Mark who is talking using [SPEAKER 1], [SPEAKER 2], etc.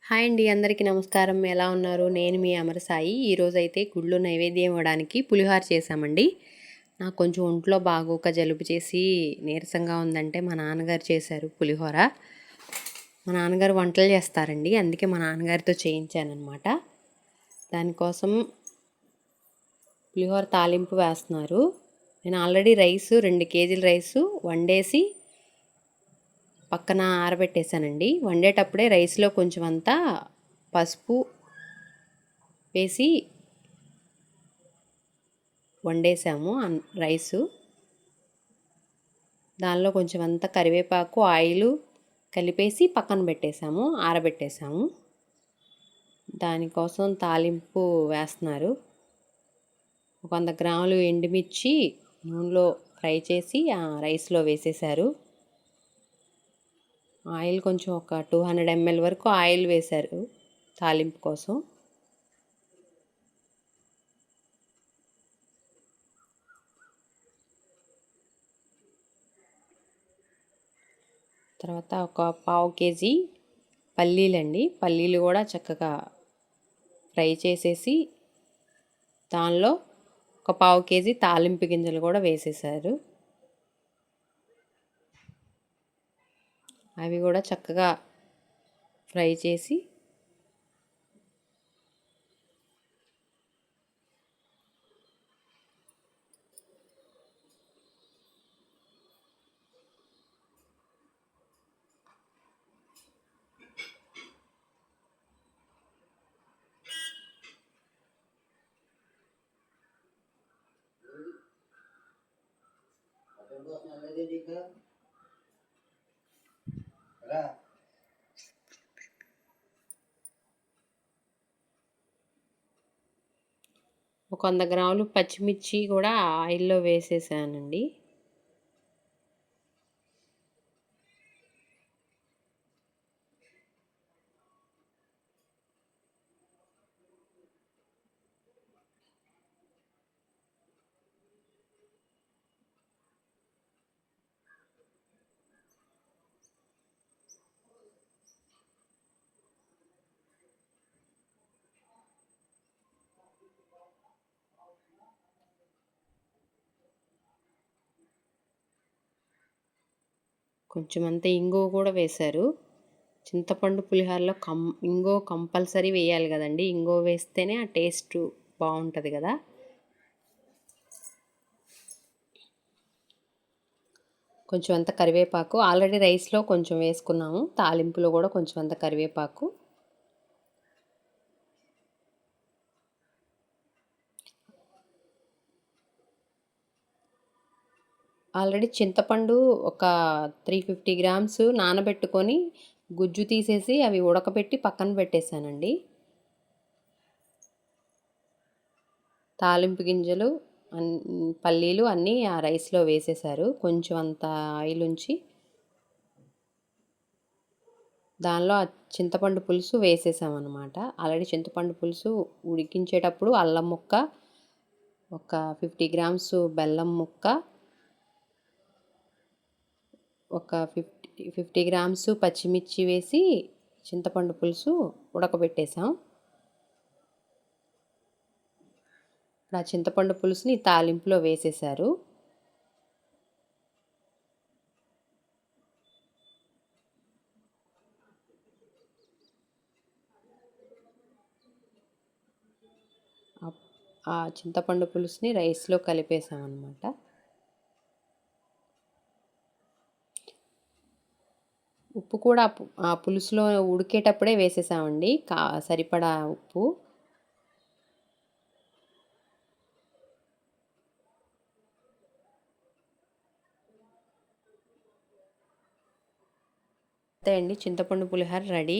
[SPEAKER 1] Hi అండి, అందరికీ నమస్కారం. ఎలా ఉన్నారు? నేను మీ అమరసాయి. ఈరోజైతే గుడిలో నైవేద్యం ఇవ్వడానికి పులిహోర చేశామండి. నాకు కొంచెం ఒంట్లో బాగోక జలుబు చేసి నీరసంగా ఉందంటే మా నాన్నగారు చేశారు పులిహోర. మా నాన్నగారు వంటలు చేస్తారండి, అందుకే మా నాన్నగారితో చేయించానమాట. దానికోసం పులిహోర తాలింపు వేస్తున్నారు. నేను ఆల్రెడీ 2 కేజీల రైసు వండేసి పక్కన ఆరబెట్టేశానండి. వండేటప్పుడే రైస్లో కొంచెం అంతా పసుపు వేసి వండేసాము రైసు. దానిలో కొంచెం అంతా కరివేపాకు, ఆయిల్ కలిపేసి పక్కన పెట్టేశాము, ఆరబెట్టేశాము. దానికోసం తాలింపు వేస్తున్నారు. 100 గ్రాములు ఎండుమిర్చి నూనెలో ఫ్రై చేసి రైస్లో వేసేశారు. ఆయిల్ కొంచెం ఒక 200 ml వరకు ఆయిల్ వేశారు తాలింపు కోసం. తర్వాత ఒక 1/2 కేజీ పల్లీలండి, పల్లీలు కూడా చక్కగా ఫ్రై చేసేసి దానిలో ఒక 1/2 కేజీ తాలింపు గింజలు కూడా వేసేశారు. అవి కూడా చక్కగా ఫ్రై చేసి ఒక 100 గ్రాములు పచ్చిమిర్చి కూడా ఆయిల్లో వేసేసానండి. కొంచెం అంతా ఇంగువ కూడా వేశారు. చింతపండు పులిహోరలో ఇంగువ కంపల్సరీ వేయాలి కదండి. ఇంగువ వేస్తేనే ఆ టేస్ట్ బాగుంటుంది కదా. కొంచెం అంత కరివేపాకు ఆల్రెడీ రైస్లో కొంచెం వేసుకున్నాము, తాలింపులో కూడా కొంచెం అంత కరివేపాకు. ఆల్రెడీ చింతపండు ఒక 350 గ్రామ్స్ నానబెట్టుకొని గుజ్జు తీసేసి అవి ఉడకబెట్టి పక్కన పెట్టేశానండి. తాలింపు గింజలు పల్లీలు అన్నీ ఆ రైస్లో వేసేశారు. కొంచెం అంత ఆయిల్ ఉంచి దానిలో ఆ చింతపండు పులుసు వేసేసామన్నమాట. ఆల్రెడీ చింతపండు పులుసు ఉడికించేటప్పుడు అల్లం ముక్క, ఒక 50 గ్రామ్స్ బెల్లం ముక్క, ఒక 50 గ్రామ్స్ పచ్చిమిర్చి వేసి చింతపండు పులుసు ఉడకబెట్టేసాం. ఆ చింతపండు పులుసుని తాలింపులో వేసేశారు. ఆ చింతపండు పులుసుని రైస్లో కలిపేసామన్నమాట. ఉప్పు కూడా ఆ పులుసులో ఉడికేటప్పుడే వేసేసామండి, సరిపడా ఉప్పు. అంతే అండి, చింతపండు పులిహోర రెడీ.